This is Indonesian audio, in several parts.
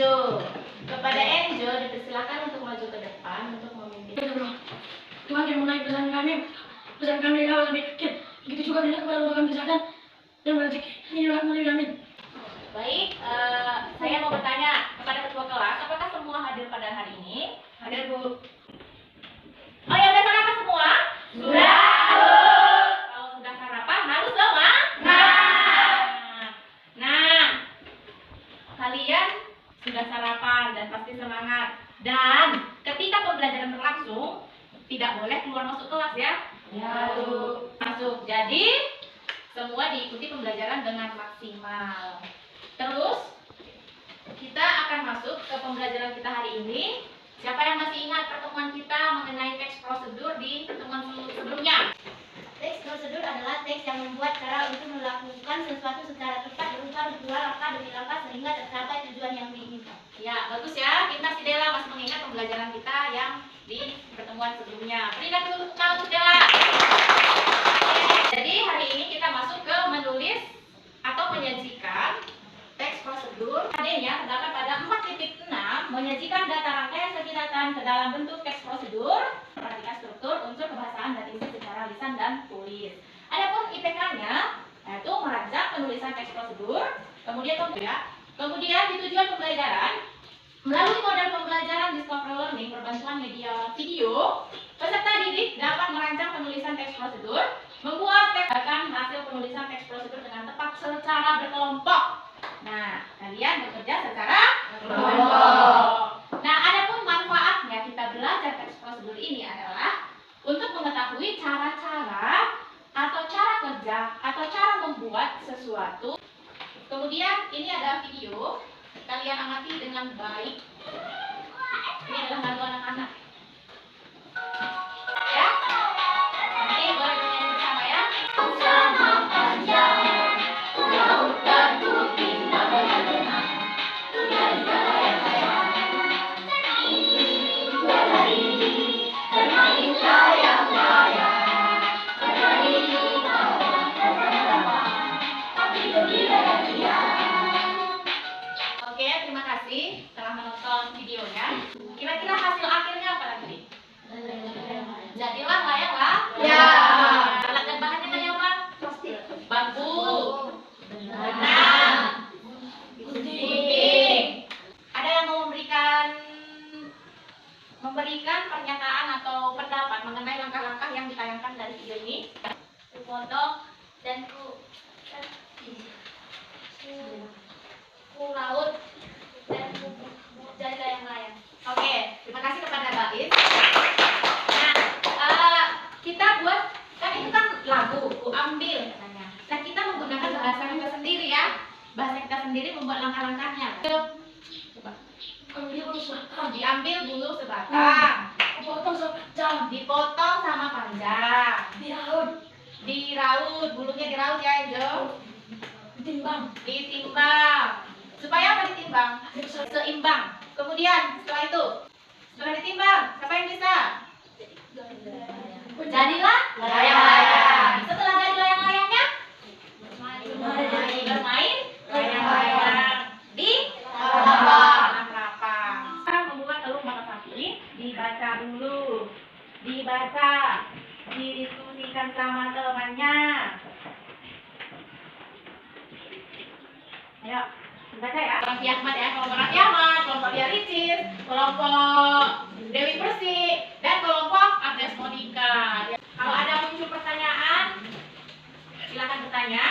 Enjo. Kepada Enjo dipersilakan untuk maju ke depan untuk memimpin. Tuhan yang mulai pesan kami dari awal sampai akhir. Begitu juga bila kepada Allah kami kesehatan dan rezeki. Ini doa kami, amin. Baik, saya mau bertanya kepada ketua kelas, apakah semua hadir pada hari ini? Hadir, Bu. Oh ya, udah sarapan semua? Sudah. Kalau sudah sarapan, harus semua? Nah, kalian sudah sarapan dan pasti semangat. Dan ketika pembelajaran berlangsung, tidak boleh keluar masuk kelas ya? Ya, Bu. Masuk. Jadi, semua diikuti pembelajaran dengan maksimal. Terus, kita akan masuk ke pembelajaran kita hari ini. Siapa yang masih ingat pertemuan kita mengenai teks prosedur di pertemuan sebelumnya? Teks prosedur adalah teks yang membuat cara untuk melakukan sesuatu secara tepat berupa ritual langkah demi langkah sehingga tercapai tujuan yang diinginkan. Ya, bagus ya. Kita si Dela masih mengingat pembelajaran kita yang di pertemuan sebelumnya. Berikan dulu tepuk tangan untuk Dela. Jadi hari ini kita masuk ke menulis atau menyajikan teks prosedur. Adanya terdapat pada 4.6 menyajikan data rangkaian segi data ke dalam bentuk teks prosedur. Perhatikan struktur, unsur kebahasaan dan isi secara lisan dan tulis. Adapun IPK-nya yaitu merancang penulisan teks prosedur. Kemudian di tujuan pembelajaran melalui model pembelajaran Discovery Learning berbantuan media video, peserta didik dapat merancang penulisan teks prosedur, membuat teks akan hasil penulisan teks prosedur dengan tepat secara berkelompok. Nah, kalian bekerja secara berkelompok. Nah, adapun manfaatnya kita belajar teks prosedur ini adalah untuk mengetahui cara-cara atau cara kerja atau cara membuat sesuatu. Kemudian ini ada video. Kalian amati dengan baik. Ini adalah lagu anak-anak. Ya. Nanti boleh bernyanyi bersama ya. Sama panjang, laut dan putih berenang, bermain layang-layang, bermain bawah terbang, tapi bergiliran. Oke, terima kasih telah menonton videonya. Kira-kira hasil akhirnya apa nanti? Jadilah layang lah. Ya. Alat dan bahannya kayak apa? Bambu. Benang. Gunting. Ada yang mau memberikan pernyataan atau pendapat mengenai langkah-langkah yang ditayangkan dari video ini? Kodok dan ku laut dan dari layang-layang. Oke, terima kasih kepada Bais. Nah, kita buat, kan itu kan lagu, ku ambil katanya. Nah, kita menggunakan bahasa kita sendiri ya. Bahasa kita sendiri membuat langkah-langkahnya. Coba. Diambil bulu sebatang. Potong sepanjang. Dipotong sama panjang. Diraut, bulunya diraut ya, Enjo. Ditimbang. Supaya apa ditimbang? Seimbang. Kemudian setelah ditimbang, siapa yang bisa? Jadilah layang-layang. Setelah jadi layang-layangnya, bermain layang-layang di lapang. Sekarang membuat elung bahasa Samping, dibaca dulu, didiskusikan sama temannya. Ayo, baca ya. Kelompok Ahmad ya, kelompok Raffi Ahmad, kelompok Lia Ricis, kelompok Dewi Persik, dan kelompok Agnes Monica. Kalau ada muncul pertanyaan, silakan bertanya.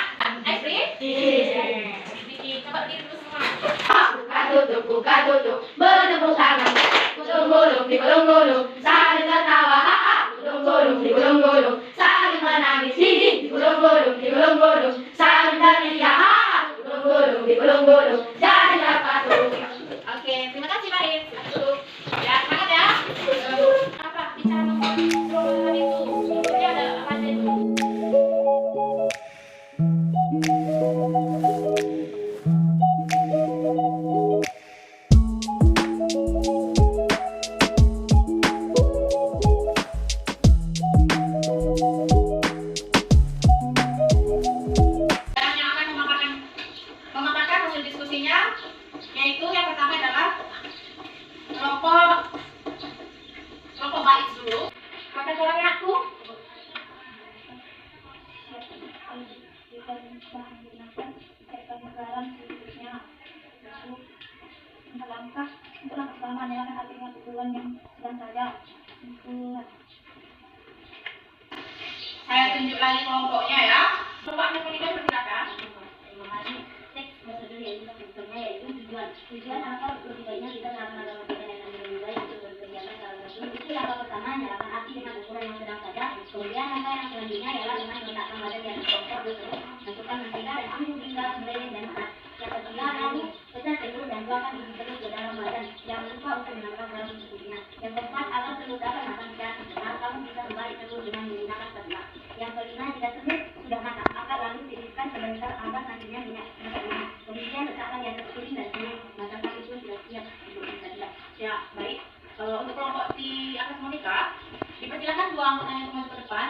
Esri? Coba berdiri dulu semua. Buka tutup, bertepuk tangan. Gulung-gulung, digulung-gulung, saling tertawa, haha. Gulung-gulung, digulung-gulung, saling menangis, hihi. Digulung-gulung, digulung-gulung, saling teriak, haha. Gulung-gulung, digulung-gulung, jadi apa tuh? Oke, terima kasih Pak Rin. Ya, semangat ya. Apa? Bicara membuat program itu. Sebelumnya ada apa aja itu? Yang akan memaparkan hasil diskusi langkah untuk langkah pertama nyalakan api dengan tujuan yang sedang saja. Saya tunjuk lagi kelompoknya ya. Kelompoknya pendidikan persilakan. Teks prosedur yang kita butuhnya yaitu tujuan apa lebih baiknya kita melakukan dalam kegiatan yang lebih baik untuk berkegiatan dalam tersebut. Itu langkah pertama nyalakan api dengan ukuran yang sedang saja. Kemudian langkah yang selanjutnya ialah dengan meletakkan badan di atas kompor tersebut, masukkan mentega dan tunggu hingga meleleh dan panas. Yang ketiga, lalu pecah telur dan tuangkan biji telur ke dalam wajan. Jangan lupa untuk menambahkan garam secukupnya. Yang keempat, agar telur dapat matang secara sempurna, kamu bisa membalik telur dengan menggunakan spatula. Yang kelima, jika telur sudah matang, angkat lalu tiriskan sebentar agar nantinya minyak masuknya. Kemudian letakkan di atas piring dan telur matangkan itu sudah siap untuk disajikan. Ya, baik. Untuk kelompok di atas Monika, dipersilakan dua anggotanya untuk masuk ke depan.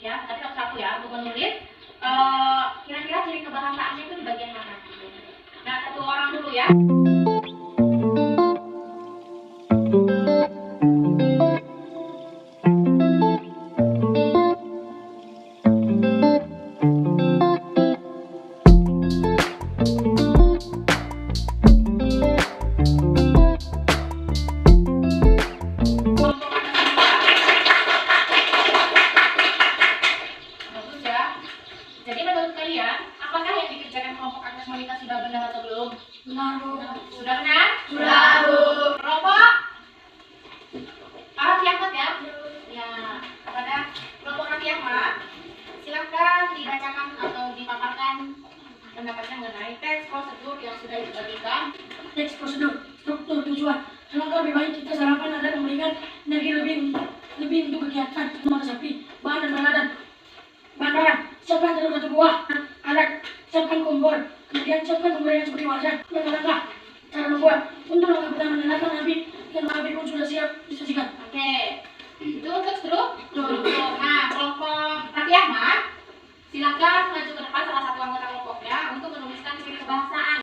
Ya, tapi satu-satu ya untuk menulis. Kira-kira ciri kebahasaannya itu di bagian mana? Nah, satu orang dulu ya. Bagus ya. Jadi menurut kalian, apakah yang dikerjakan kelompok Agnes Monika sudah benar atau belum? Benar, Bu. Sudah benar? Sudah, Bu. Kelompok Raffi Ahmad ya? Ya, kepada kelompok Raffi Ahmad, silakan dibacakan atau dipaparkan pendapatnya mengenai teks prosedur yang sudah dibagikan. Teks prosedur, struktur, tujuan. Alangkah lebih baik kita sarapan agar memberikan energi lebih untuk kegiatan mata sapi, bahan dan bahan siapkan telur 1 buah, alat, siapkan kompor, kemudian siapkan pemberian seperti wajan. Langkah-langkah cara membuat. Untuk langkah pertama, nyalakan api dan api pun sudah siap disajikan. Oke, itu untuk struktur. Nah, kelompok Raffi Ahmad, silakan maju ke depan salah satu anggota kelompoknya untuk menuliskan ciri kebahasaan.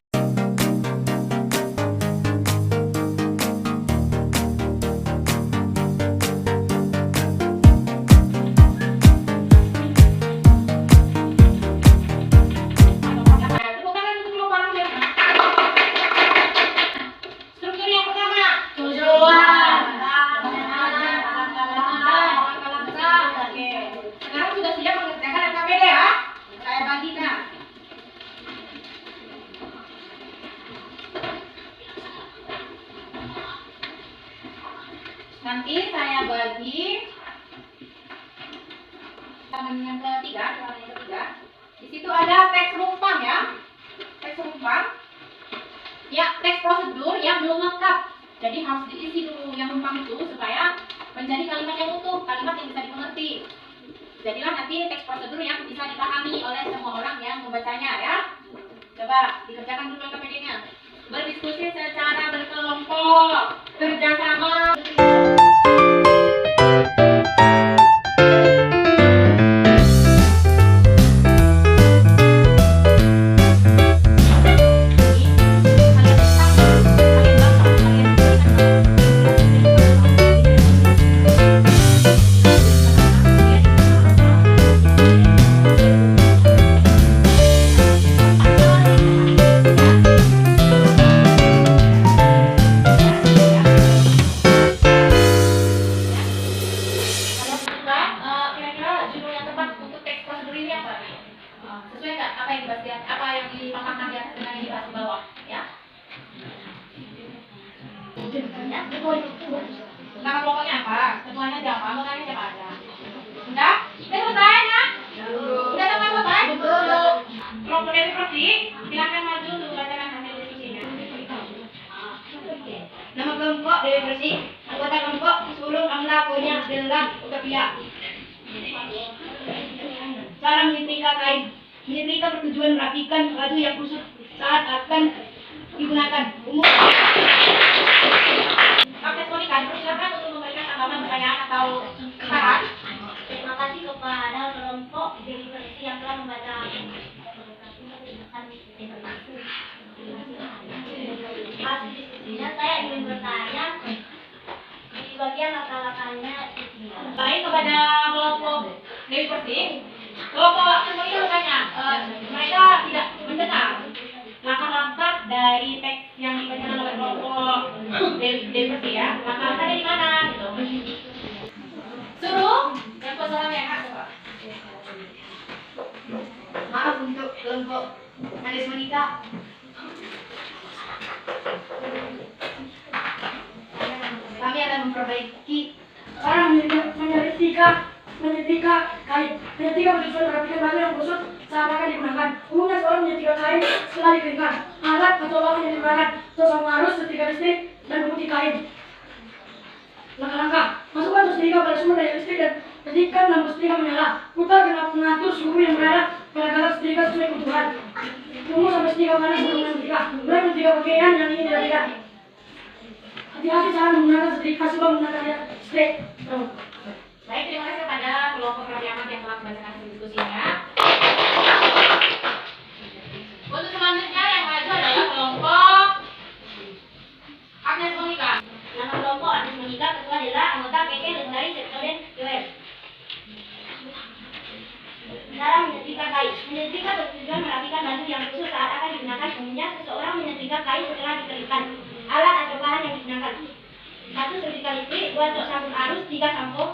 Struktur yang pertama, Tujuan. Oke, sekarang sudah siap mengerjakan LKPD ya? Saya bagikan. Nanti saya bagi halaman yang ketiga, Di situ ada teks rumpang ya. Teks rumpang. Ya, teks prosedur yang belum lengkap. Jadi harus diisi dulu yang rumpang itu supaya menjadi kalimat yang utuh, kalimat yang bisa dimengerti. Jadilah nanti teks prosedur yang bisa dipahami oleh semua orang yang membacanya ya. Coba dikerjakan dulu LKPD-nya. Berdiskusi secara berkelompok, kerjasama. Kira-kira judul yang tepat untuk teks prosedur ini apa nih? Sesuai nggak apa yang dibahas apa yang dipaparkan di atas dengan yang dibahas di bawah ya? Nama pokoknya apa? Ketuanya siapa? Anggotanya siapa aja? Udah? Udah selesai ya? Udah sampai selesai? Kelompok dari Profi, silakan maju untuk bacakan hasil diskusinya. Nama kelompok Dewi Bersih. Anggota kelompok sulung amla punya adalah utopia. Cara menyetrika kain. Menyetrika bertujuan merapikan baju yang kusut saat akan digunakan. Umum. Agnes Monika, silakan untuk memberikan tanggapan, pertanyaan atau saran. Terima kasih kepada kelompok Dewi Bersih yang telah membaca hasil diskusinya. Saya ingin bertanya di bagian latar-latarnya. Baik, kepada kelompok Dewi Persik, kelompok Agnes Monika bertanya, mereka tidak mendengar langkah-langkah dari teks yang dibacakan oleh kelompok Dewi Persik ya. Langkah-langkahnya di mana gitu. Suruh yang pesannya Kak coba. Maaf untuk kelompok Anies Monika. Kami akan memperbaiki Sekarang menyetrika kain. Menyetrika bertujuan merapikan baju yang kusut saat akan digunakan. Umumnya seorang menyetrika kain setelah dikeringkan. Alat atau bahan yang digunakan tos arus, setrika listrik, dan pemutih kain. Langkah-langkah: masukkan tos setrika pada sumber daya listrik dan ketikkan lampu setrika menyala. Putar dan mengatur suhu yang berada pada garis setrika sesuai kebutuhan. Tunggu sampai setrika panas sebelum menyetrika. Mulai menyetrika pakaian yang ingin dirapikan. Hati-hati saat menggunakan setrika sebelum menggunakan listrik. Baik, terima kasih kepada kelompok Raffi Ahmad yang telah membacakan diskusinya. Untuk selanjutnya yang maju adalah kelompok Agnes Monika. nama kelompok Anies Monika. Ketua adalah anggota KK Lestari Septoden Joel. Cara menyetrika kain. Menyetrika bertujuan merapikan baju yang kusut saat akan digunakan. Umumnya seseorang menyetrika kain setelah dikeringkan. Alat atau bahan yang digunakan: 1. Setrika listrik, 2. Tok sabun arus, 3. Sampo.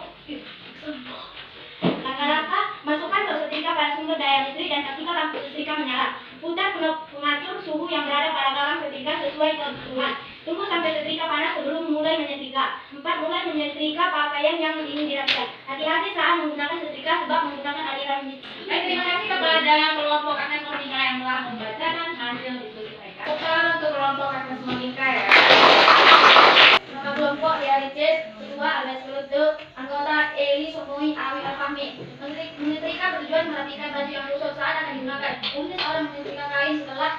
Langkah-langkah: masukkan tok setrika pada sumber daya listrik dan pastikan lampu setrika menyala. Putar pengatur suhu yang berada pada galang setrika sesuai kebutuhan. Tunggu sampai setrika panas sebelum mulai menyetrika. 4. Mulai menyetrika pakaian yang ingin dirapikan. Hati-hati saat menggunakan setrika sebab menggunakan aliran listrik. Baik, terima kasih kepada kelompok Agnes Monika yang telah membacakan hasil diskusi mereka. Bukan untuk kelompok Agnes Monika ya. Nama kelompok Ricis, Ketua Albert Kelutuk, anggota Eli Sokoi Awi Alfahmi. Menyetrika bertujuan merapikan baju yang kusut saat akan digunakan. Umumnya seorang menyetrika kain setelah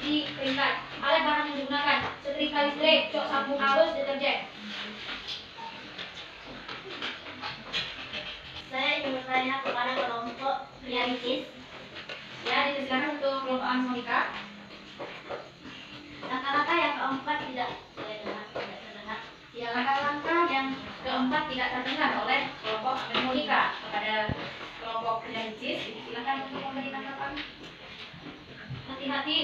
dikeringkan. Alat bahan yang digunakan: setrika listrik, cok sabun arus, deterjen. Saya ingin bertanya kepada kelompok Ricis. Ya, dipersilakan untuk kelompok Agnes Monika. Langkah-langkah yang keempat tidak terdengar. Ya, langkah-langkah yang keempat tidak terdengar oleh kelompok Agnes Monika. Kepada kelompok Ricis, silakan untuk memberi tanggapan. Hati-hati.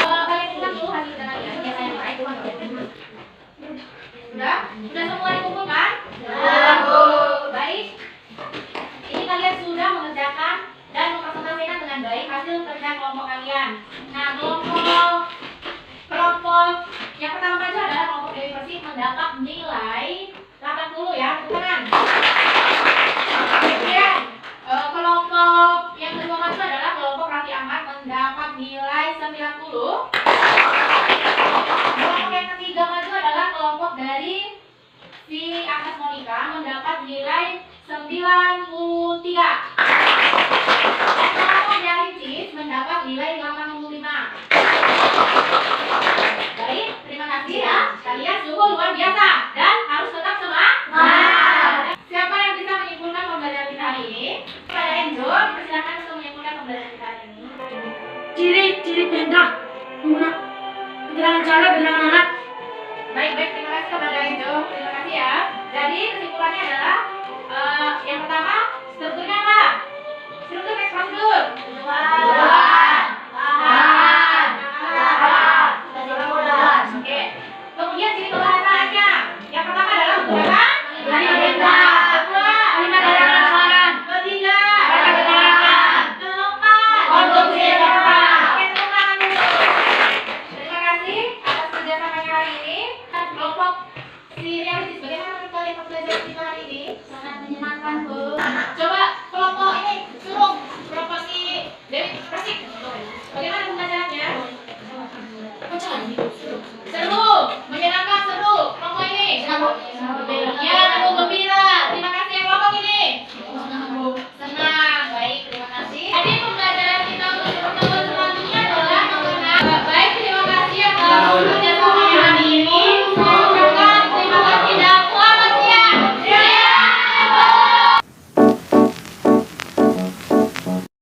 Kalian ulang dulu hasil dananya. Ya, saya baik. Sudah? Sudah semua dikumpulkan? Baik. Ini kalian sudah mengerjakan dan mempresentasikan dengan baik hasil kerja kelompok kalian. Nah, kelompok yang pertama saja adalah kelompok Dewi Persik mendapat nilai 80 ya, tepuk tangan. Kemudian kelompok yang kedua maju adalah kelompok Raffi Ahmad mendapat nilai 90. Kelompok yang ketiga maju adalah kelompok dari si Agnes Monika mendapat nilai 93. Dan kelompok dari Cis mendapat nilai 85. Baik, terima kasih ya. Kalian sungguh luar biasa dan harus tetap semangat. Siapa yang bisa menyimpulkan pembelajaran kita hari ini? Pada Enzo, dipersilakan untuk menyimpulkan pembelajaran kita hari ini. Ciri-ciri perintah menggunakan keterangan cara, keterangan alat. Baik, terima kasih kepada Enzo. Terima kasih ya. Jadi kesimpulannya adalah yang pertama, strukturnya apa? Struktur teks prosedur. Oke. Kemudian ciri pembahasannya. Yang pertama adalah menggunakan kalimat keterangan. Ketiga, kelompok. Oke, tepuk tangan dulu. Terima kasih atas kerjasamanya hari ini. Kelompok si Ricis, bagaimana menurut kalian pembelajaran kita hari ini? Sangat menyenangkan, Bu. Coba kelompok ini suruh kelompok si Dewi Persik. Bagaimana pembelajarannya? Baca lagi.